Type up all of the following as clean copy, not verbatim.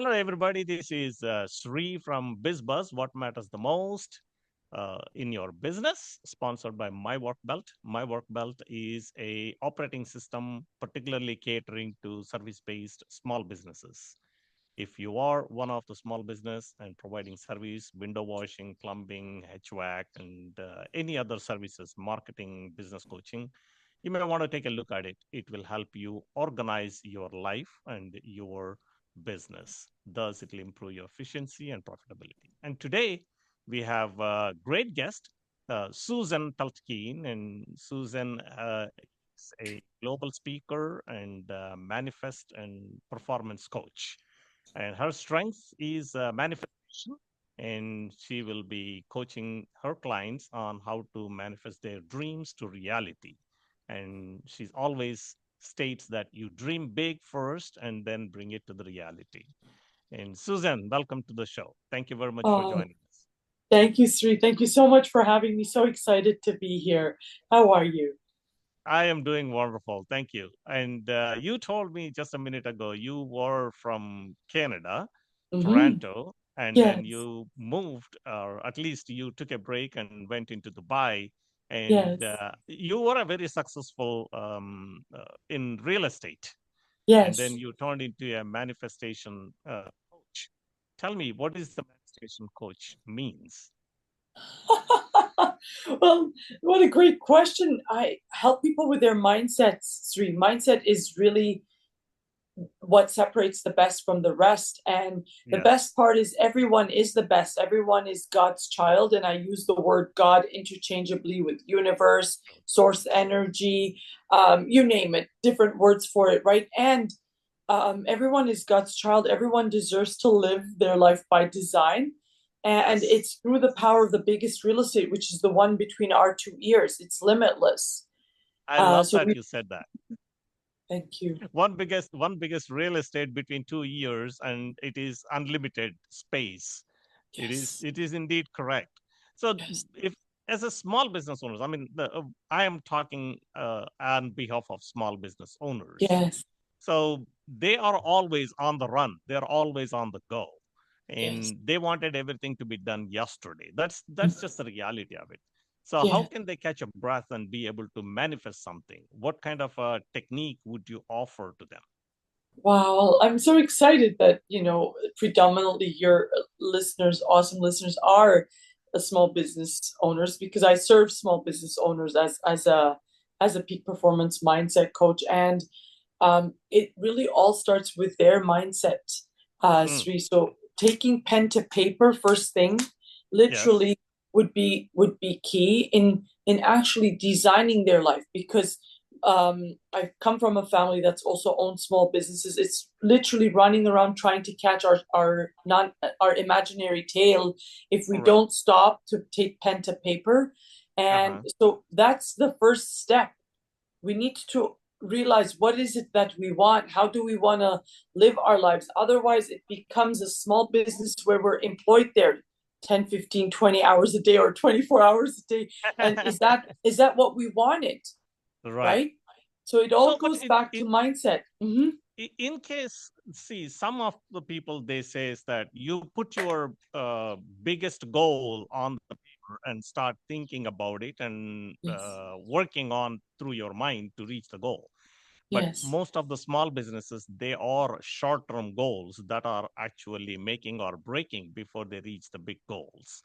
Hello, everybody. This is Sri from BizBuzz. What matters the most in your business? Sponsored by My Work Belt. My Work Belt is a operating system, particularly catering to service-based small businesses. If you are one of the small business and providing service, window washing, plumbing, HVAC, and any other services, marketing, business coaching, you may want to take a look at it. It will help you organize your life and your business. Thus, it will improve your efficiency and profitability. And today, we have a great guest, SuZan Peltekian. And SuZan is a global speaker and manifest and performance coach. And her strength is manifestation. And she will be coaching her clients on how to manifest their dreams to reality. And she's always states that you dream big first and then bring it to the reality. And SuZan, welcome to the show. Thank you very much for Oh, joining us. thank you, Sri. Thank you so much for having me. So excited to be here. How are you? I am doing wonderful. Thank you. And you told me just a minute ago you were from Canada, Hmm. Toronto, and then Yes, you moved, or at least you took a break and went into Dubai. And yes, you were a very successful in real estate. And then yes. you turned into a manifestation coach. Tell me, what is the manifestation coach means? Well, what a great question. I help people with their mindsets, Sri. Mindset is really what separates the best from the rest. And the Yes. best part is everyone is the best. Everyone is God's child. And I use the word God interchangeably with universe, source energy, you name it, different words for it, right? And everyone is God's child. Everyone deserves to live their life by design. And Yes. it's through the power of the biggest real estate, which is the one between our two ears. It's limitless. I love So that we you said that. thank you. One biggest real estate between 2 years, and it is unlimited space. It is Yes. it is indeed correct. So Yes. if as a small business owners, I mean, I am talking on behalf of small business owners. Yes. So they are always on the run. They're always on the go, Yes. and they wanted everything to be done yesterday. That's just the reality of it. So how Yeah. can they catch a breath and be able to manifest something? What kind of a technique would you offer to them? Wow. I'm so excited that, predominantly your listeners, awesome listeners, are small business owners because I serve small business owners as a peak performance mindset coach. And it really all starts with their mindset, Mm, Sri. So taking pen to paper first thing, yes. literally would be key in actually designing their life because I've come from a family that's also owned small businesses. It's literally running around trying to catch our imaginary tail if we Correct. don't stop to take pen to paper. And Uh-huh. so that's the first step. We need to realize what is it that we want, how do we want to live our lives. Otherwise it becomes a small business where we're employed there 10, 15, 20 hours a day or 24 hours a day. And is that what we wanted, Right. right? So it all So, but goes back to mindset. Hmm. in case, see, some of the people they say is that you put your biggest goal on the paper and start thinking about it and Yes. working on through your mind to reach the goal. But Yes. most of the small businesses, they are short-term goals that are actually making or breaking before they reach the big goals.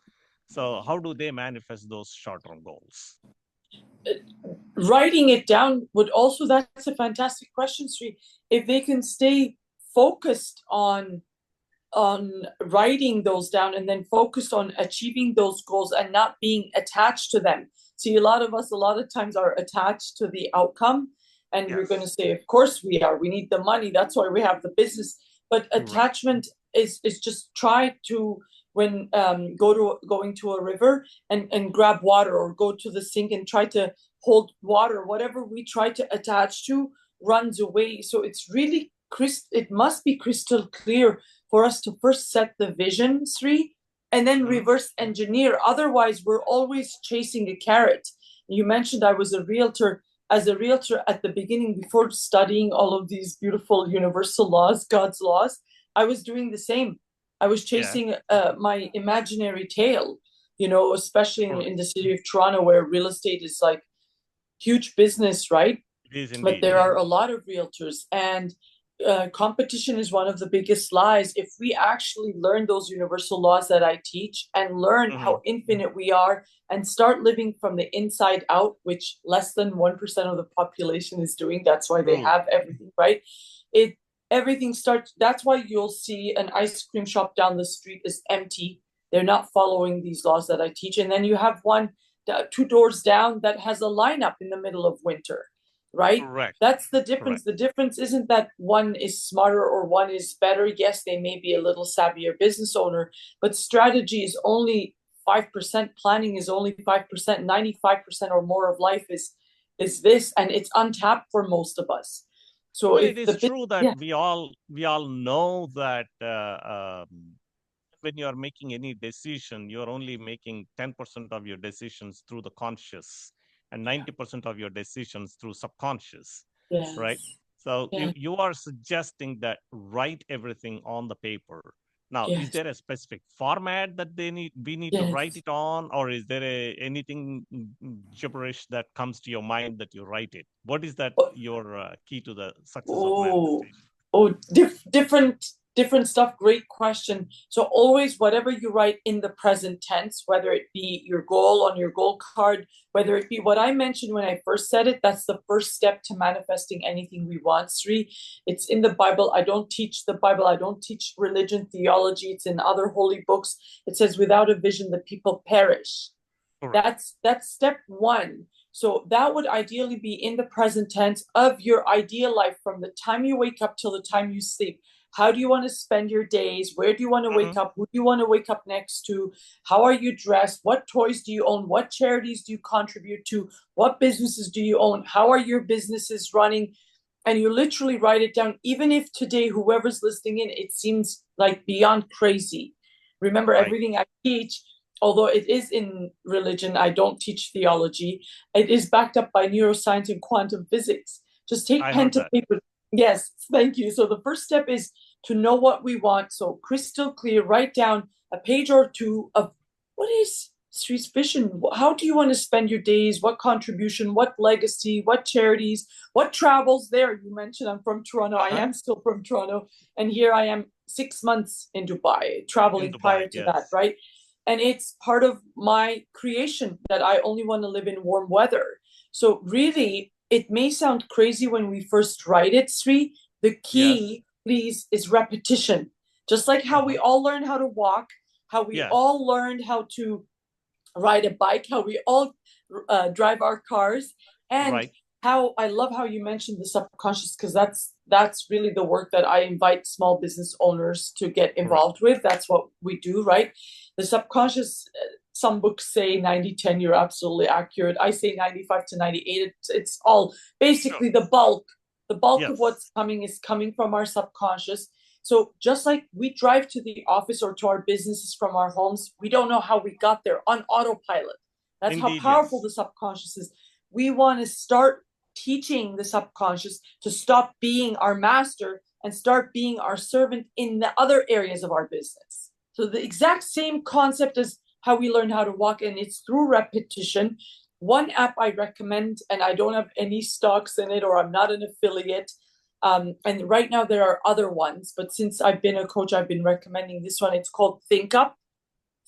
So how do they manifest those short-term goals? Writing it down would also, that's a fantastic question, Sri. If they can stay focused on writing those down and then focused on achieving those goals and not being attached to them. See, a lot of us, a lot of times, are attached to the outcome. And we're going to Yes. say, of course we are. We need the money. That's why we have the business. But Right. attachment is just try to when going to a river and grab water or go to the sink and try to hold water. Whatever we try to attach to runs away. So it's really it must be crystal clear for us to first set the vision, Sri, and then Mhm. reverse engineer. Otherwise, we're always chasing a carrot. You mentioned I was a realtor. As a realtor at the beginning, before studying all of these beautiful universal laws, God's laws, I was doing the same. I was Yeah, chasing my imaginary tail, especially correct. in the city of Toronto, where real estate is like huge business, right? It is But indeed. there are a lot of realtors, and competition is one of the biggest lies. If we actually learn those universal laws that I teach and learn Hmm. how infinite we are and start living from the inside out, which less than 1% of the population is doing, that's why they True. have everything, right? It Everything starts. That's why you'll see an ice cream shop down the street is empty. They're not following these laws that I teach. And then you have one two doors down that has a lineup in the middle of winter, right? Correct. That's the difference. Correct. The difference isn't that one is smarter or one is better. Yes, they may be a little savvier business owner, but strategy is only 5%. Planning is only 5%. 95% or more of life is this, and it's untapped for most of us. So Well, if it is the true that yeah, we all know that when you are making any decision, you're only making 10% of your decisions through the conscious and 90% of your decisions through subconscious, right? yes, So you, yeah, you are suggesting that write everything on the paper. Now, is yes, there a specific format that we need to write yes. it on, or is there anything gibberish that comes to your mind that you write it? What is that your key to the success of Oh, manifestation? different stuff. Great question. So always, whatever you write in the present tense, whether it be your goal on your goal card, whether it be what I mentioned when I first said it, that's the first step to manifesting anything we want, Sri. It's in the Bible. I don't teach the Bible. I don't teach religion, theology. It's in other holy books. It says, without a vision, the people perish. Correct. That's step one. So that would ideally be in the present tense of your ideal life from the time you wake up till the time you sleep. How do you want to spend your days? Where do you want to Hmm. wake up? Who do you want to wake up next to? How are you dressed? What toys do you own? What charities do you contribute to? What businesses do you own? How are your businesses running? And you literally write it down. Even if today, whoever's listening in, it seems like beyond crazy. Remember, Right. everything I teach, although it is in religion, I don't teach theology. It is backed up by neuroscience and quantum physics. Just take I pen heard to that. paper. Yes, thank you. So the first step is to know what we want. So crystal clear, write down a page or two of what is Street's vision. How do you want to spend your days? What contribution? What legacy? What charities? What travels? There, you mentioned I'm from Toronto. I Uh-huh. am still from Toronto, and here I am 6 months in Dubai, In traveling Dubai, prior to that, yes. right? And it's part of my creation that I only want to live in warm weather. So really, it may sound crazy when we first write it, Sri. The Yes. key, please, is repetition. Just like how Uh-huh. we all learn how to walk, how we Yes. all learned how to ride a bike, how we all drive our cars, and Right. how I love how you mentioned the subconscious, because that's really the work that I invite small business owners to get Correct. involved with. That's what we do, right? The subconscious. Some books say 90-10. You're absolutely accurate. I say 95 to 98. It's all Sure. basically the bulk. The bulk of Yes. what's coming is coming from our subconscious. So just like we drive to the office or to our businesses from our homes, we don't know how we got there on autopilot. That's how Indeed, powerful yes. the subconscious is. We want to start teaching the subconscious to stop being our master and start being our servant in the other areas of our business. So the exact same concept as how we learn how to walk, and it's through repetition. One app I recommend, and I don't have any stocks in it, or I'm not an affiliate, and right now there are other ones, but since I've been a coach, I've been recommending this one. It's called Think Up.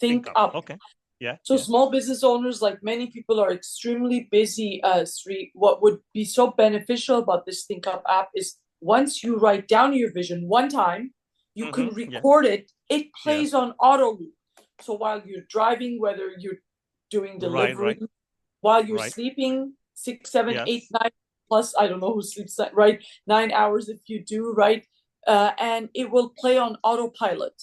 Think Think up. Up. Okay. Yeah. So Yeah. small business owners, like many people, are extremely busy. Sri, what would be so beneficial about this Think Up app is once you write down your vision one time, you can Mm-hmm. Yeah. record it. It plays Yes. on auto loop. So while you're driving, whether you're doing Right. delivery, Right. while you're Right. sleeping, six, seven, eight, Yes. 9 plus, I don't know who sleeps that, right? 9 hours if you do, right? And it will play on autopilot.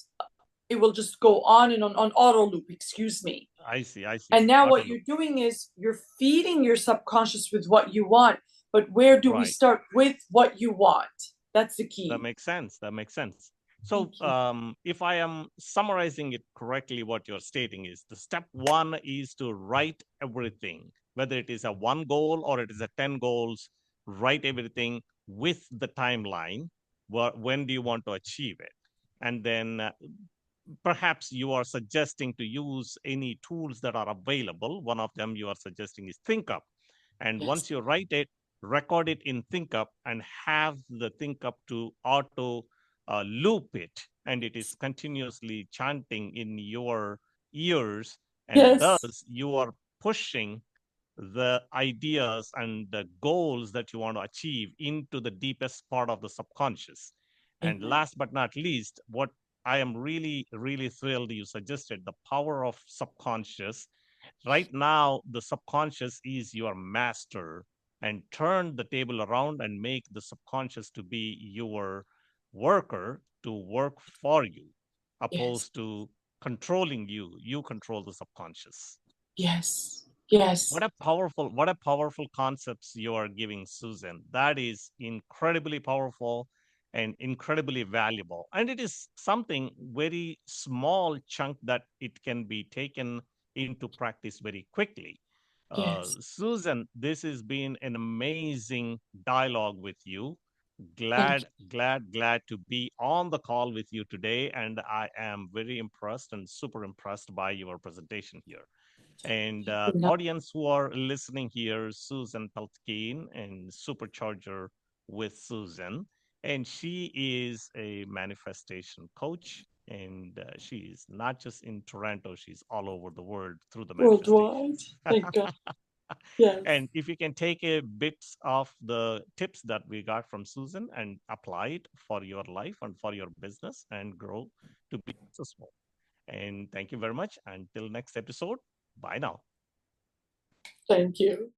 It will just go on and on auto loop, excuse me. I see. I see. And now Auto what loop. you're doing is you're feeding your subconscious with what you want. But where do we Right. start with what you want? That's the That key. makes sense. That makes sense. So, Thank you. if I am summarizing it correctly, what you're stating is the step one is to write everything, whether it is a one goal or it is a 10 goals, write everything with the timeline. When do you want to achieve it? And then perhaps you are suggesting to use any tools that are available. One of them you are suggesting is ThinkUp. And Yes. once you write it, record it in ThinkUp and have the ThinkUp to auto loop it. And it is continuously chanting in your ears. And Yes. thus you are pushing the ideas and the goals that you want to achieve into the deepest part of the subconscious. And Amen. last but not least, what I am really, really thrilled you suggested the power of subconscious. Right now, the subconscious is your master, and turn the table around and make the subconscious to be your worker to work for you, Yes. opposed to controlling you. You control the subconscious. Yes. Yes. What a powerful concepts you are giving, SuZan. That is incredibly powerful and incredibly valuable. And it is something very small chunk that it can be taken into practice very quickly. Yes. SuZan, this has been an amazing dialogue with you. Thank Glad to be on the call with you today. And I am very impressed and super impressed by your presentation here. And you. audience who are listening here, SuZan Peltekian and Supercharger with SuZan. And she is a manifestation coach. And she is not just in Toronto, she's all over the world through the manifestation. Worldwide. Thank God. Yes. And if you can take a bits of the tips that we got from SuZan and apply it for your life and for your business and grow to be successful. And thank you very much. Until next episode, bye now. Thank you.